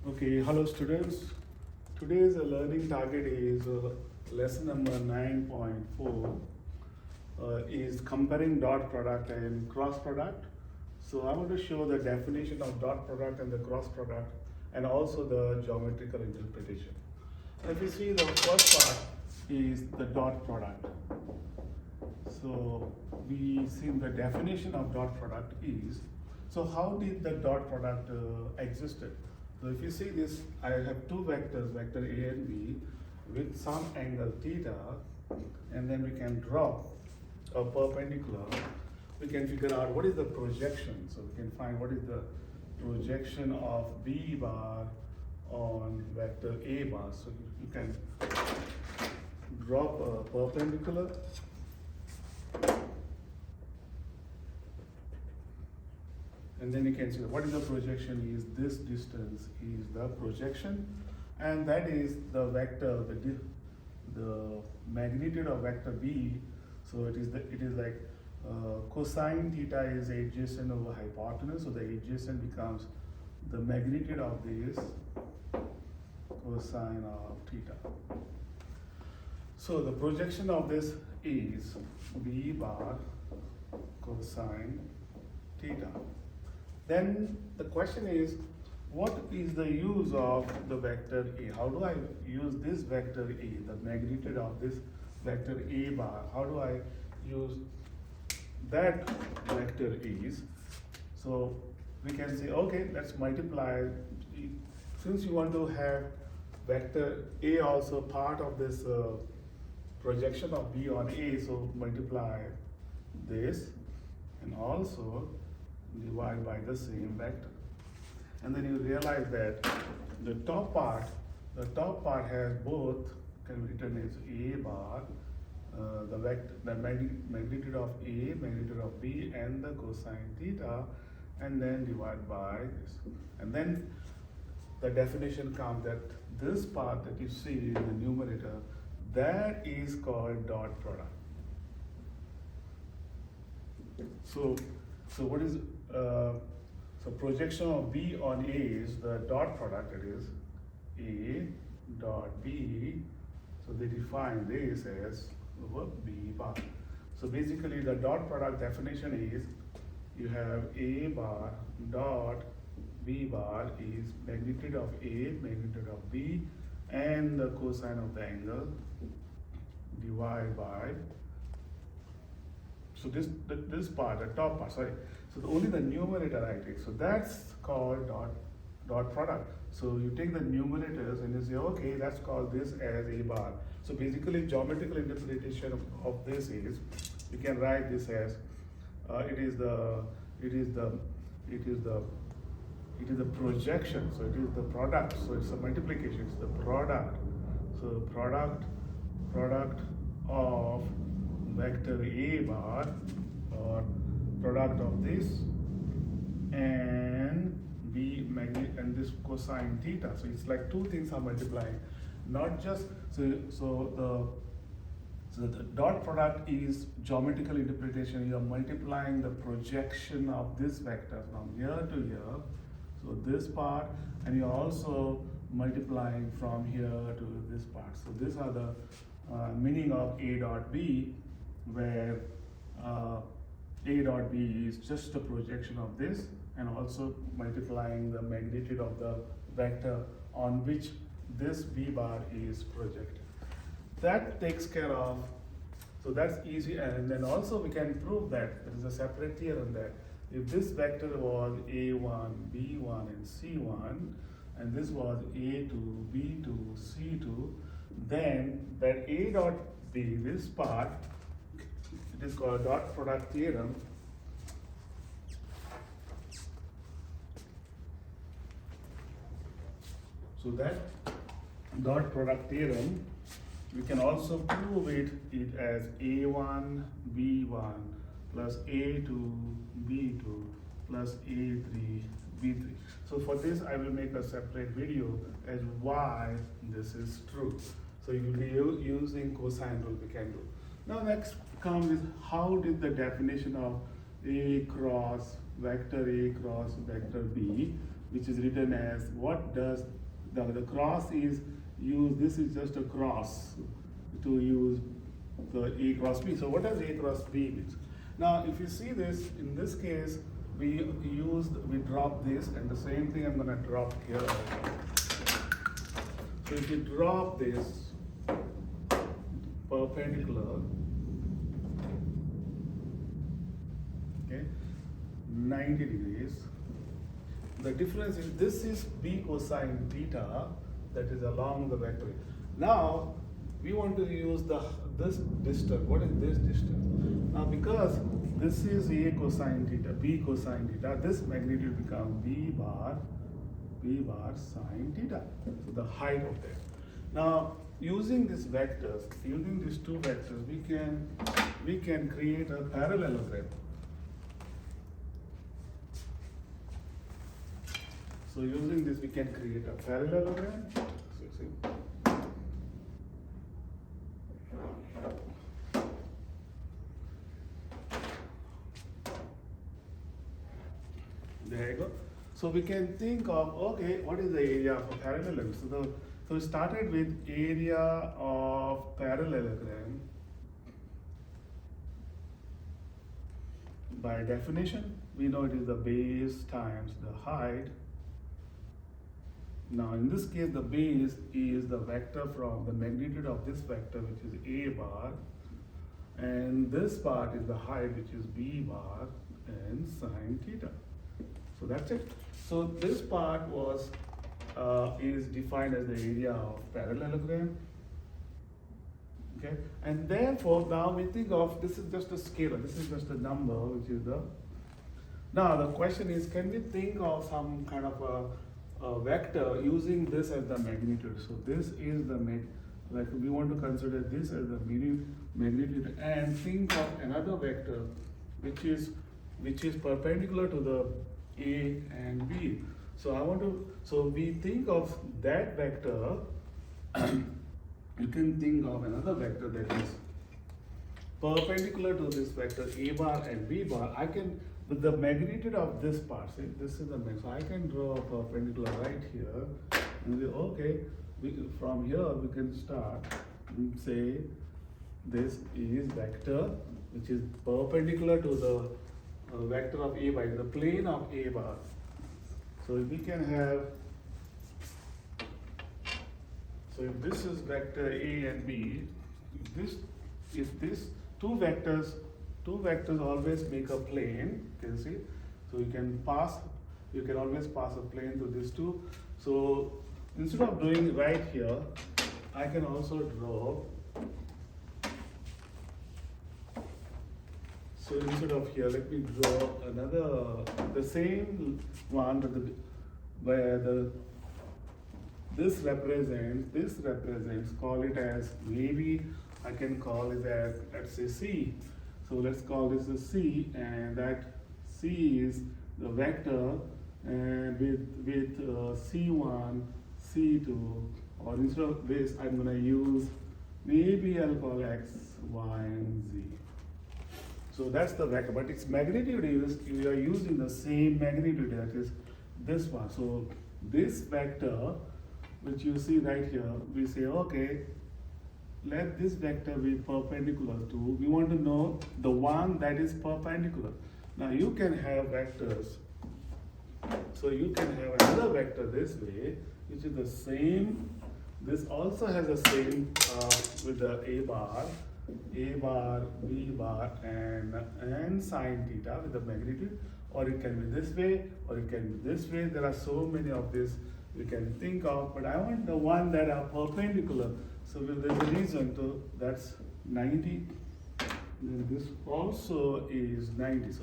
Okay, hello students. Today's learning target is lesson number 9.4 is comparing dot product and cross product. So I want to show the definition of dot product and the cross product and also the geometrical interpretation. If you see, the first part is the dot product. So we see the definition of dot product is, so how did the dot product existed? So if you see this, I have two vectors, vector A and B, with some angle theta, and then we can draw a perpendicular. We can figure out what is the projection. So we can find what is the projection of B bar on vector A bar. So you can drop a perpendicular. And then you can see what is the projection is this distance is the projection, and that is the vector, the magnitude of vector B. So it is like cosine theta is adjacent over hypotenuse, so the adjacent becomes the magnitude of this cosine of theta. So the projection of this is B bar cosine theta. Then the question is, what is the use of the vector A? How do I use this vector A, the magnitude of this vector A bar? How do I use that vector is? So we can say, okay, let's multiply. Since you want to have vector A also part of this projection of B on A, so multiply this and also divide by the same vector. And then you realize that the top part has both, can be written as A bar, the vector, the magnitude of A, magnitude of B, and the cosine theta, and then divide by this. And then the definition comes that this part that you see in the numerator, that is called dot product. So what is so projection of B on A is the dot product, it is A dot B. So they define this as over B bar. So basically the dot product definition is, you have A bar dot B bar is magnitude of A, magnitude of B, and the cosine of the angle, divide by, so this part, the top part, sorry. So only the numerator I take. So that's called dot product. So you take the numerators and you say, okay, let's call this as A bar. So basically geometrical interpretation of this is, you can write this as it is the projection. So it is the product. So it's a multiplication. It's the product. So product of vector A bar, or product of this and B magnet and this cosine theta. So it's like two things are multiplying, not just so the dot product is geometrical interpretation. You are multiplying the projection of this vector from here to here, so this part, and you're also multiplying from here to this part. So these are the meaning of A dot B, where A dot B is just a projection of this, and also multiplying the magnitude of the vector on which this B bar is projected. That takes care of, so that's easy. And then also we can prove that there is a separate theorem that if this vector was A1, B1, and C1, and this was A2, B2, C2, then that A dot B, this part, it is called dot product theorem. So that dot product theorem, we can also prove it as A1 B1 plus A2 B2 plus A3 B3. So for this I will make a separate video as why this is true. So you will be using cosine rule we can do. Now next comes is, how did the definition of A cross vector B which is written as what does the cross is used. This is just a cross to use the A cross B. So what does A cross B means? Now, if you see this, in this case, we drop this, and the same thing I'm going to drop here also. So if you drop this perpendicular, okay, 90 degrees, the difference is this is B cosine theta, that is along the vector. Now, we want to use this distance. What is this distance? Now, because this is A cosine theta, B cosine theta, this magnitude becomes B bar sine theta. So the height of that. Now, using these vectors, using these two vectors, we can create a parallelogram. So using this, we can create a parallelogram. So see. There you go. So we can think of, okay, what is the area of a parallelogram? So we started with area of parallelogram. By definition, we know it is the base times the height. Now in this case, the base is the vector from the magnitude of this vector, which is A bar, and this part is the height, which is B bar and sine theta. So that's it. So this part is defined as the area of parallelogram. Okay, and therefore now we think of this is just a scalar. This is just a number, which is the. Now the question is, can we think of some kind of a vector using this as the magnitude? So this is the like we want to consider this as the magnitude, and think of another vector which is perpendicular to the A and B. So we think of that vector. You can think of another vector that is perpendicular to this vector A bar and B bar. I can, with the magnitude of this part, see, this is the magnitude. So I can draw a perpendicular right here, and say, okay, from here we can start and say this is vector which is perpendicular to the vector of A bar, in the plane of A bar. So we can have. So if this is vector A and B, if this two vectors always make a plane, you see. So you can always pass a plane to these two. So instead of doing right here, I can also draw. So instead of here, let me draw the same one, where this represents, call it as, maybe I can call it as, let's say C. So let's call this a C, and that C is the vector, and with C1, C2, or instead of this, I'm going to use, maybe I'll call X, Y, and Z. So that's the vector, but its magnitude is, we are using the same magnitude, that is this one. So this vector, which you see right here, we say, okay, let this vector be perpendicular to, we want to know the one that is perpendicular. Now you can have vectors, so you can have another vector this way, which is the same, this also has the same with the A bar, B bar, and sine theta with the magnitude, or it can be this way, or it can be this way. There are so many of this we can think of, but I want the one that are perpendicular. So there's a reason to, that's 90. Then this also is 90.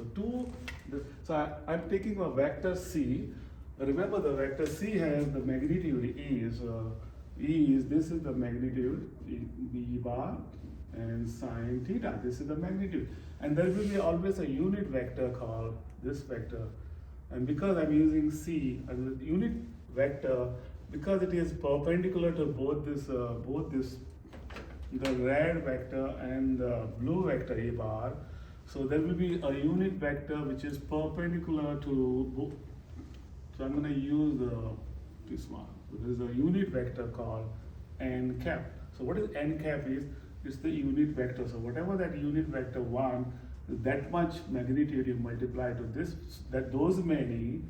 So I'm taking a vector C. Remember, the vector C has the magnitude this is the magnitude B bar and sine theta. This is the magnitude, and there will be always a unit vector called this vector. And because I'm using C as a unit vector, because it is perpendicular to both this the red vector and the blue vector A bar, so there will be a unit vector which is perpendicular to So I'm going to use this one. So there is a unit vector called n cap. So what is n cap is? It's the unit vector. So whatever that unit vector 1, that much magnitude you multiply to this, that those many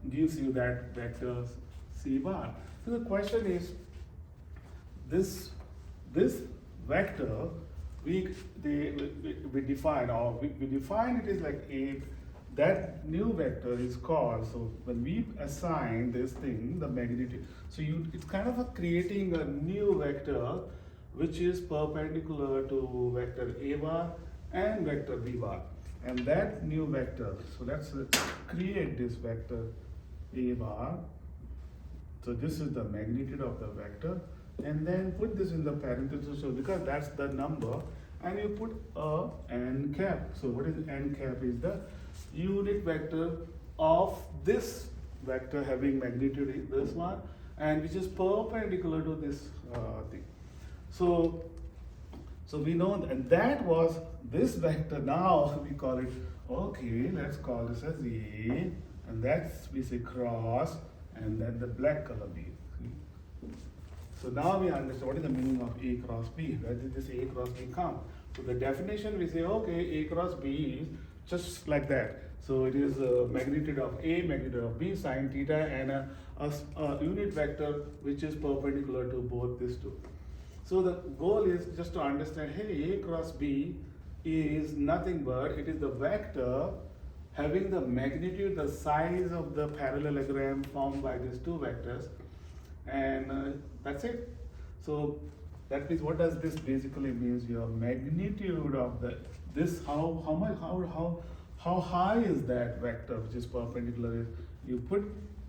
gives you that vector c bar. So the question is, this vector we define, or we define it is like a, that new vector is called, so when we assign this thing the magnitude, so it's kind of creating a new vector which is perpendicular to vector a bar and vector b bar, and that new vector, so let's create this vector a bar. So this is the magnitude of the vector, and then put this in the parentheses, so because that's the number, and you put a n cap. So what is n cap? Is the unit vector of this vector having magnitude this one, and which is perpendicular to this thing. So we know that, and that was this vector. Now we call it, okay, let's call this as A, and that's, we say cross, and then the black color B. So now we understand what is the meaning of A cross B. Where did this A cross B come? So the definition, we say, okay, A cross B is just like that. So it is a magnitude of A, magnitude of B, sine theta, and a unit vector which is perpendicular to both these two. So the goal is just to understand, hey, A cross B is nothing but, it is the vector having the magnitude, the size of the parallelogram formed by these two vectors, and that's it. So that means, what does this basically means? Your magnitude of this, how high is that vector which is perpendicular? You put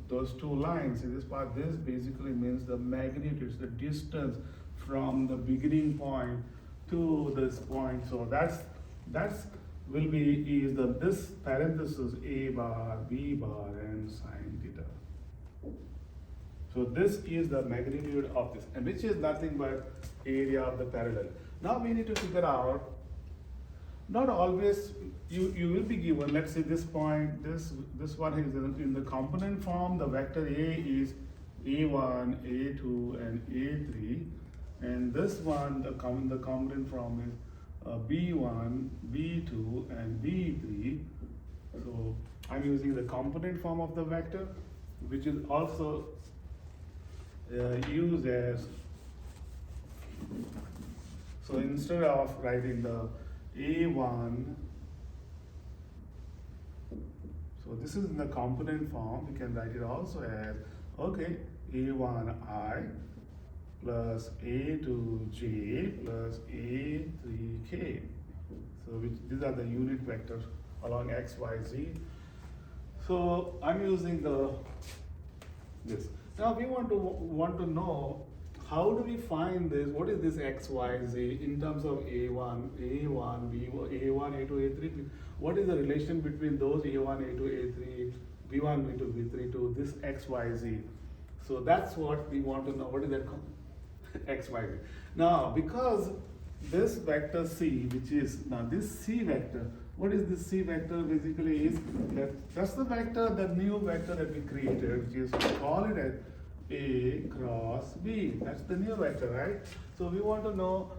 those two lines in this part. This basically means the magnitude, it's the distance from the beginning point to this point. So that's will be is this parenthesis A bar, B bar, and sine theta. So this is the magnitude of this, and which is nothing but area of the parallel. Now we need to figure out, not always you will be given, let's say this point, this one is in the component form, the vector A is A1, A2, and A3, and this one, the component form is B1, B2, and B3. So I'm using the component form of the vector, which is also used as, so instead of writing the A1, so this is in the component form, we can write it also as, okay, A1i plus A2j plus A3k. So these are the unit vectors along x, y, z. So I'm using this. Now we want to know, how do we find this? What is this x, y, z in terms of A1, B1, A1, A2, A3? What is the relation between those A1, A2, A3, B1, B2, B3 to this x, y, z? So that's what we want to know. What is that x, y, z? Now, because this vector c, which is now this c vector, what is this c vector? Basically is that's the vector, the new vector that we created, which is, we call it as A cross B. That's the new vector, right? So we want to know,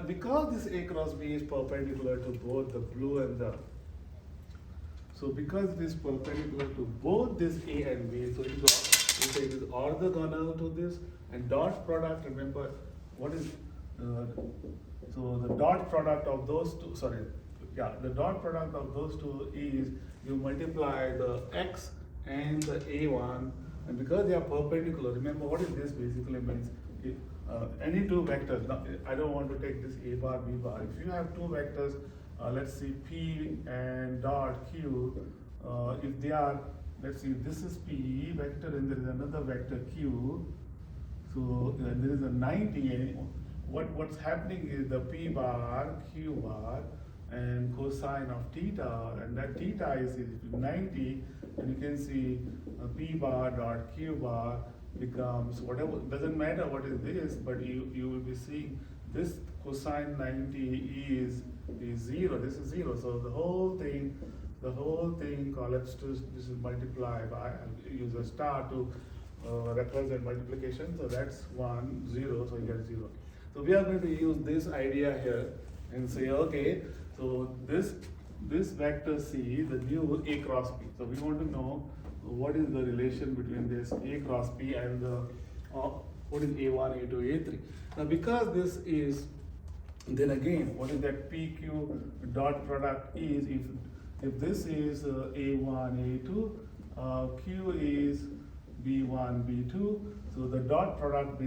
because this A cross B is perpendicular to both the blue and the, so because it is perpendicular to both this A and B, so it is orthogonal to this, and dot product, remember what is, so the dot product of those two, the dot product of those two is, you multiply the x and the A1, and because they are perpendicular, remember what is this basically means? Any two vectors, now, I don't want to take this A bar, B bar. If you have two vectors, let's see P and dot Q, if they are, let's see, this is P vector and there is another vector Q, so there is a 90, and what's happening is the P bar, Q bar, and cosine of theta, and that theta is 90, and you can see P bar dot Q bar becomes whatever, doesn't matter what is this, but you will be seeing this cosine 90 is 0, this is 0, so the whole thing, the whole thing collects to this is multiply by, and use a star to represent multiplication. So that's 1, 0, so you get 0. So we are going to use this idea here and say, okay, so this vector C, the new A cross P. So we want to know what is the relation between this A cross P and the what is A1, A2, A3. Now because this is, then again, what is that PQ dot product is, if this is A1, A2, Q is B1, B2, so the dot product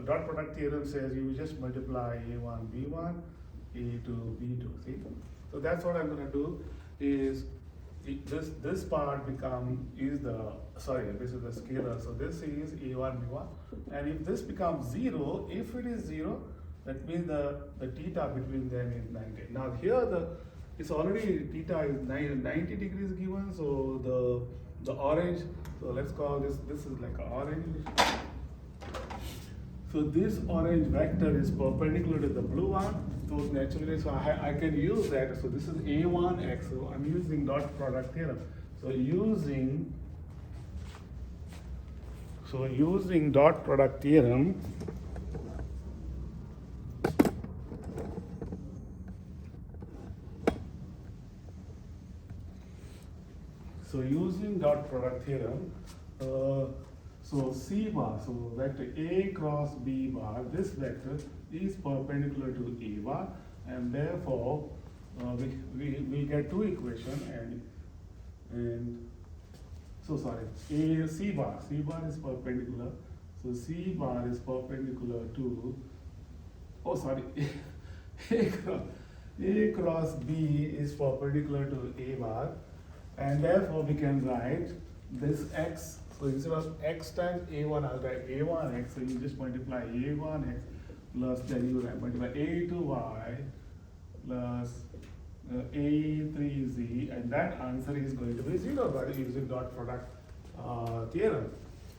dot product theorem says you just multiply A1, B1, A2, B2, see? So that's what I'm gonna do is, this part is the scalar, so this is A1, B1, and if this becomes 0, if it is 0, that means the theta between them is 90. Now here it's already theta is 90 degrees given, so the orange, so let's call this is like an orange. So this orange vector is perpendicular to the blue one. So naturally, so I can use that. So this is A1x. So I'm using dot product theorem. So using dot product theorem, so C bar, so vector A cross B bar, this vector is perpendicular to A bar, and therefore we get two equations, and so sorry, C bar is perpendicular, so C bar is perpendicular to, A cross B is perpendicular to A bar, and therefore we can write this x. So instead of x times A1, I'll write A1x. So you just multiply A1x plus, then you multiply A2y plus A3z, and that answer is going to be 0 by using dot product theorem.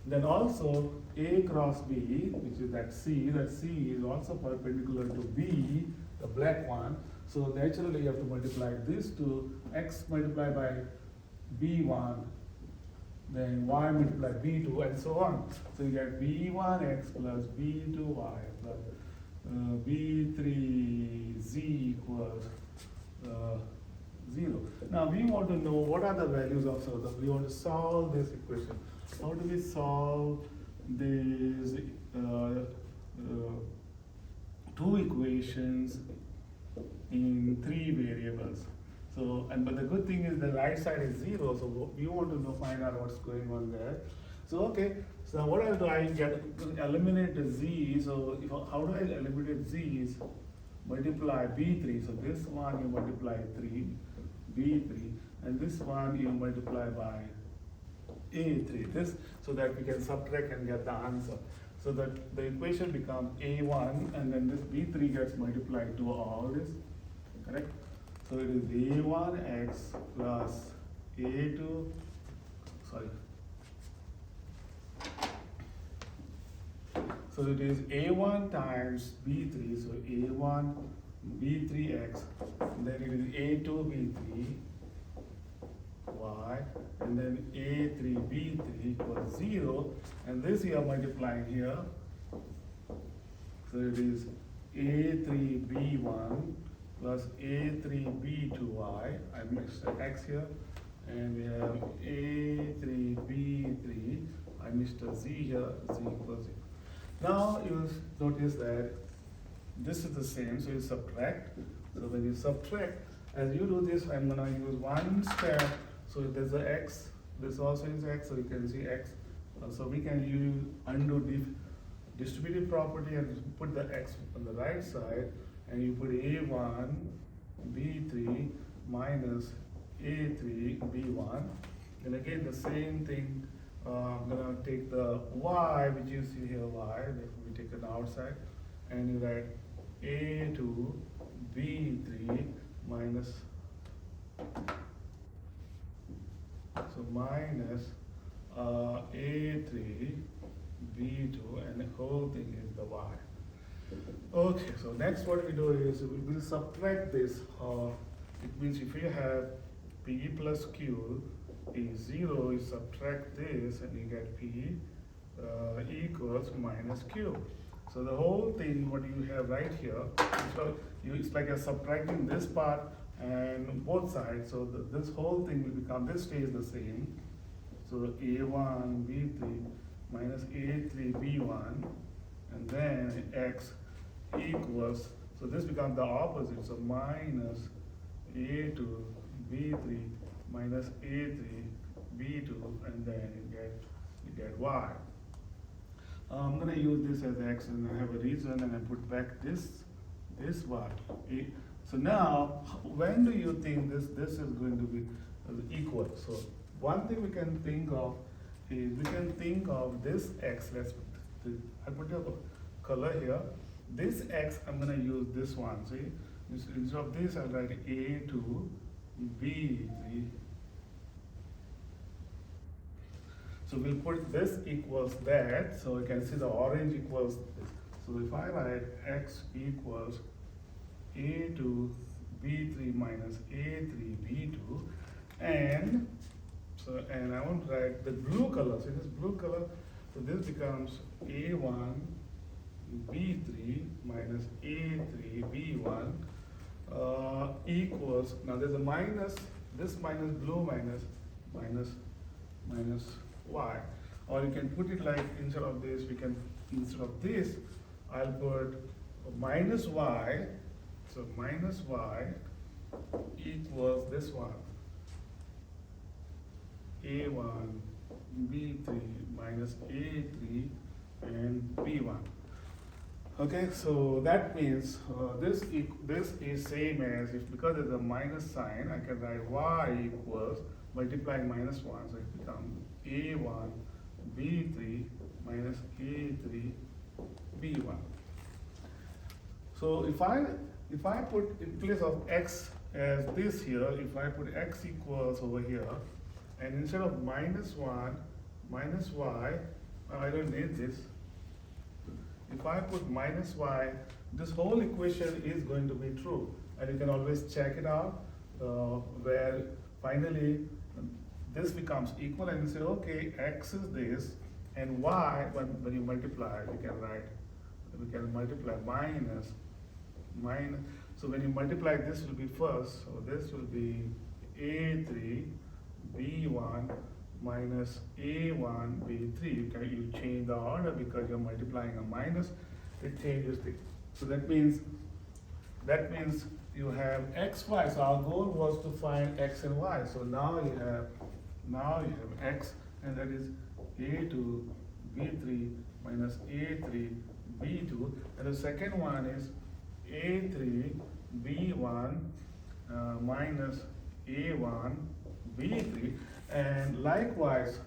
Then also A cross B, which is that C is also perpendicular to B, the black one. So naturally you have to multiply this to x multiplied by B1, then y multiply B2, and so on. So you get B1x plus B2y plus B3z equals 0. Now we want to know what are the values of, so we want to solve this equation. How do we solve these two equations in 3 variables? So, but the good thing is the right side is 0, so we want to find out what's going on there. So okay, so what I'll do, I eliminate the z. So how do I eliminate z is multiply b3. So this one you multiply 3, b3, and this one you multiply by a3. This, so that we can subtract and get the answer. So that the equation becomes a1, and then this b3 gets multiplied to all this, correct? So it is a1x plus a2, sorry. So it is a1 times b3, so a1 b3x, then it is a2 b3 y, and then a3 b3 equals 0, and this you are multiplying here. So it is a3 b1 plus a3 b2y, I mixed the x here, and we have a3 b3, I mixed a z here, z equals 0. Now you notice that this is the same, so you subtract. So when you subtract, as you do this, I'm going to use one step. So there's a x, this also is x, so you can see x. So we can undo distributive property and put the x on the right side, and you put a1 b3 minus a3 b1, and again the same thing. I'm going to take the y, which you see here, y, that we take it outside, and you write a2 b3 minus, so minus a3 b2, and the whole thing is the y. Okay, so next what we do is we will subtract this. It means if you have P plus Q is 0, you subtract this and you get P equals minus Q. So the whole thing, what you have right here, so it's like you're subtracting this part and both sides. So this whole thing will become, this stays the same. So A1 B3 minus A3 B1, and then X equals, so this becomes the opposite. So minus A2 B3 minus A3 B2, and then you get Y. I'm going to use this as X, and I have a reason, and I put back this Y. So now, when do you think this is going to be equal? So one thing we can think of is, we can think of this X, I put a color here. This X, I'm going to use this one, see? Instead of this, I'll write A2 B3. So we'll put this equals that, so you can see the orange equals this. So if I write X equals A2 B3 minus A3 B2, and I want to write the blue color, see this blue color, so this becomes A1 B3 minus A3 B1 equals, now there's a minus, this minus blue minus Y. Or you can put it like, instead of this, I'll put minus Y, so minus Y equals this one, A1 B3 minus A3 and B1. Okay, so that means this is same as, if because there's a minus sign, I can write Y equals, multiplying minus 1, so it becomes A1 B3 minus A3 B1. So if I put in place of X as this here, if I put X equals over here, and instead of minus 1 minus Y, I don't need this. If I put minus Y, this whole equation is going to be true, and you can always check it out, where finally this becomes equal, and you say, okay, X is this, and Y, when you multiply, we can multiply minus, so when you multiply, this will be first, so this will be A3 B1 minus A1 B3. You change the order because you're multiplying a minus, it changes the, so that means you have X, Y. So our goal was to find X and Y. So now you have X, and that is A2 B3 minus A3 B2, and the second one is A3 B1 minus A1 B3, and likewise,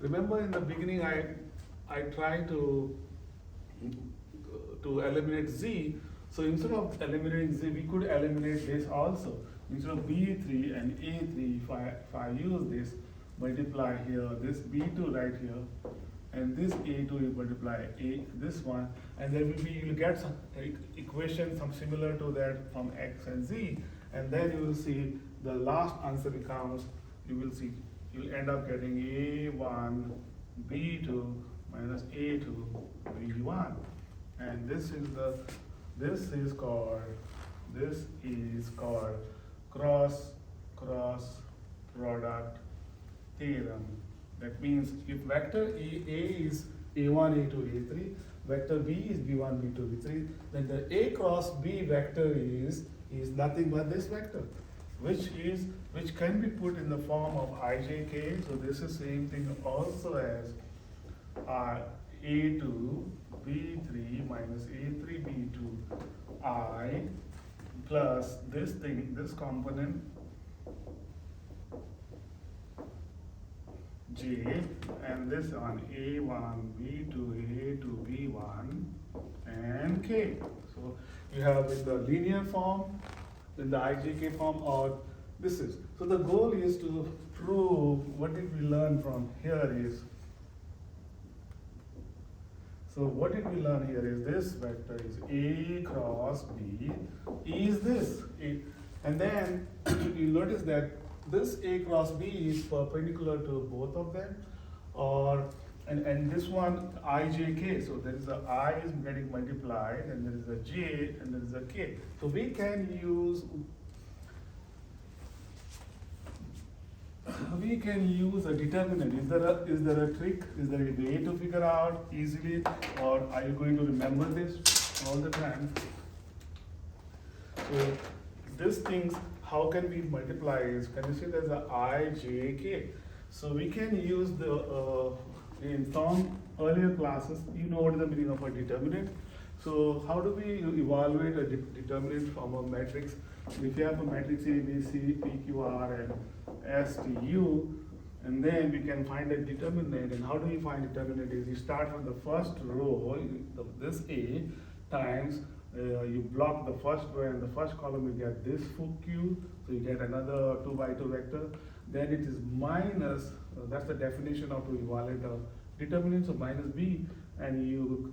remember in the beginning I tried to eliminate Z. So instead of eliminating Z, we could eliminate this also. Instead of B3 and A3, if I use this, multiply here, this B2 right here, and this A2 you multiply this one, and then you'll get some equation, some similar to that from X and Z, and then you will see the last answer becomes, you'll end up getting A1 B2 minus A2 B1, and this is called cross product theorem. That means if vector A is A1 A2 A3, vector B is B1 B2 B3, then the A cross B vector is nothing but this vector, which can be put in the form of ijk. So this is same thing also as A2 B3 minus A3 B2 I plus this component J, and this on A1 B2 A2 B1 and K. So you have in the linear form, in the ijk form, or this is. So the goal is to prove, what did we learn from here is, so what did we learn here is this vector is A cross B is this. And then you notice that this A cross B is perpendicular to both of them, or and this one ijk, so there is a I is getting multiplied, and there is a j, and there is a k. So we can use a determinant. Is there a trick? Is there a way to figure out easily, or are you going to remember this all the time? So these things, how can we multiply is, can you see there's a I, j, k. So we can use in some earlier classes, you know what is the meaning of a determinant. So how do we evaluate a determinant from a matrix? If you have a matrix A, B, C, P, Q, R, and S, T, U, and then we can find a determinant. And how do we find determinant is you start from the first row, this A, times you block the first row and the first column, you get this full Q, so you get another 2 by 2 vector. Then it is minus, that's the definition of to evaluate a determinant, so minus B, and you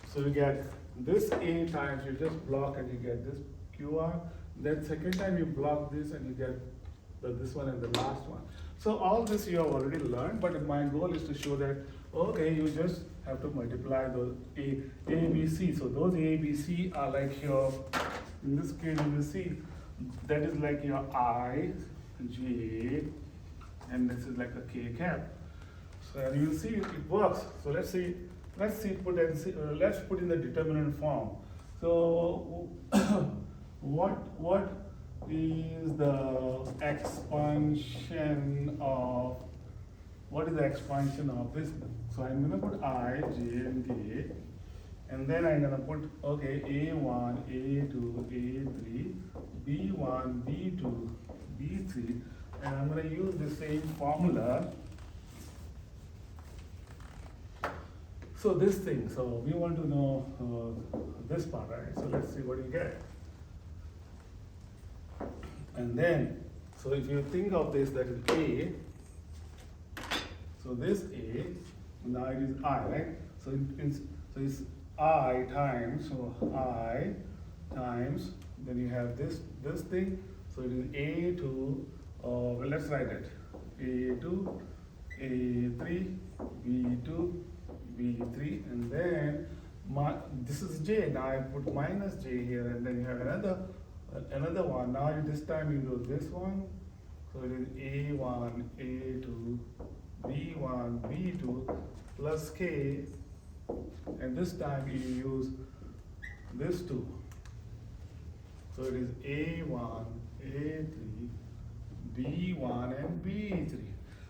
so you get this A times, you just block and you get this QR. Then second time you block this and you get this one and the last one. So all this you have already learned, but my goal is to show that, okay, you just have to multiply those A, B, C. So those A, B, C are like your, in this case you will see, that is like your I, J, and this is like a K cap. So and you will see it works. So let's put in the determinant form. So what is the expansion of this? So I'm gonna put I, J, and K, and then I'm gonna put, okay, A1, A2, A3, B1, B2, B3, and I'm gonna use the same formula. So this thing, so we want to know this part, right? So let's see what you get. And then, so if you think of this, that is A, so this A, now it is I, right? So it's I times, so I times, then you have this thing, so it is A2, well let's write it, A2, A3, B2, B3, and then this is J, now I put minus J here, and then you have another one. Now this time you do this one, so it is A1, A2, B1, B2 plus K, and this time you use this two. So it is A1, A3, B1, and B3.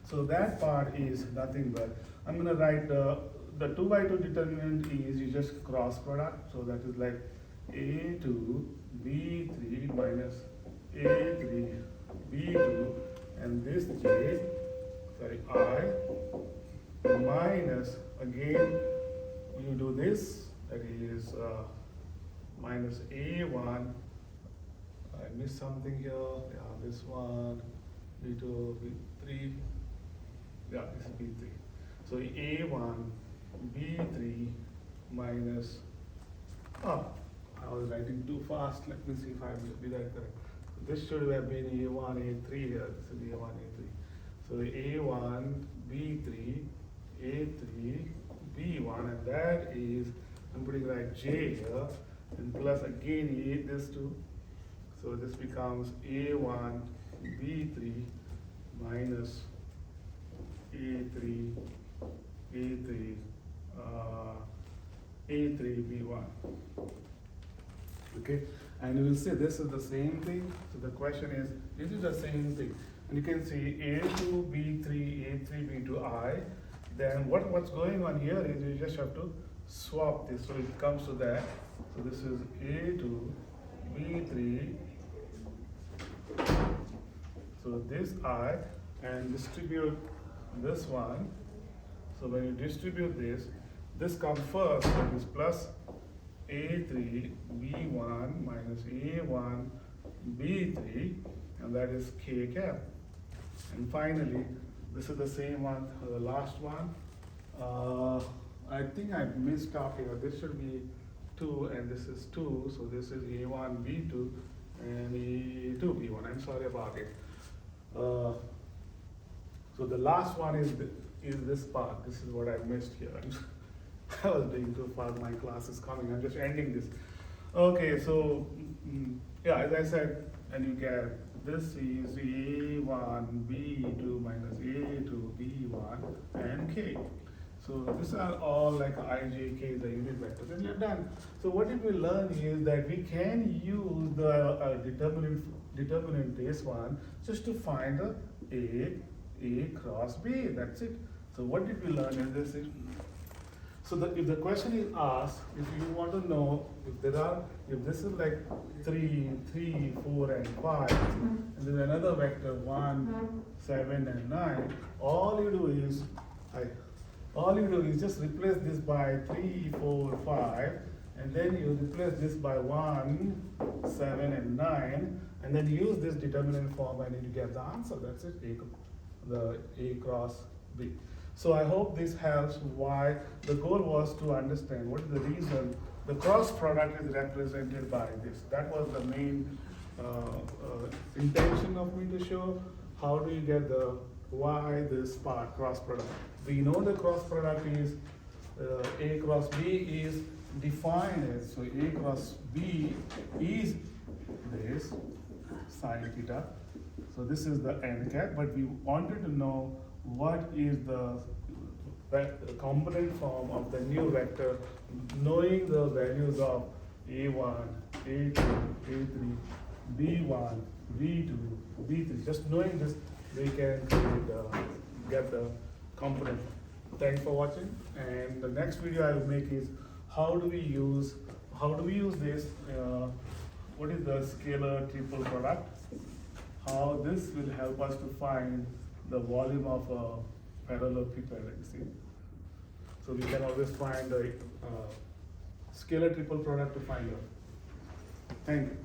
So that part is nothing but, I'm going to write the 2 by 2 determinant is you just cross product. So that is like A2, B3 minus A3, B2, and this J, sorry, I, minus, again, you do this, that is minus A1, I missed something here, yeah, this one, B2, B3, yeah, this is B3. So A1, B3 minus, I was writing too fast, let me see if I will be that correct. This should have been A1, A3 here, this is A1, A3. So A1, B3, A3, B1, and that is, I'm putting like J here, and plus again this two. So this becomes A1, B3 minus A3, A3, A3, B1. Okay, and you will see this is the same thing. So the question is it the same thing? And you can see A2, B3, A3, B2, I. Then what's going on here is you just have to swap this. So it comes to that. So this is A2, B3. So this I, and distribute this one. So when you distribute this comes first, that is plus A3, B1 minus A1, B3, and that is K cap. And finally, this is the same one, the last one. I think I missed out here. This should be 2 and this is 2, so this is A1, B2 and A2, B1. I'm sorry about it. So the last one is this part. This is what I missed here. I was doing too fast. My class is coming. I'm just ending this. Okay, so yeah, as I said, and you get this is A1, B2 minus A2, B1, and K. So these are all like I, J, K, the unit vectors, and you're done. So what did we learn is that we can use the determinant base one just to find the A cross B. That's it. So what did we learn in this? So if the question is asked, if you want to know if this is like 3, 4, and 5, and there's another vector 1, 7, and 9, all you do is just replace this by 3, 4, 5, and then you replace this by 1, 7, and 9, and then use this determinant form and you get the answer. That's it, the A cross B. So I hope this helps. Why the goal was to understand what is the reason the cross product is represented by this. That was the main intention of me to show. How do you get the why this part cross product? We know the cross product is A cross B is defined as, so A cross B is this sine theta. So this is the n cap, but we wanted to know what is the component form of the new vector, knowing the values of A1, A2, A3, B1, B2, B3. Just knowing this, we can get the component. Thanks for watching. And the next video I will make is how do we use this? What is the scalar triple product? How this will help us to find the volume of a parallelogram, you see. So we can always find a scalar triple product to find out. Thank you.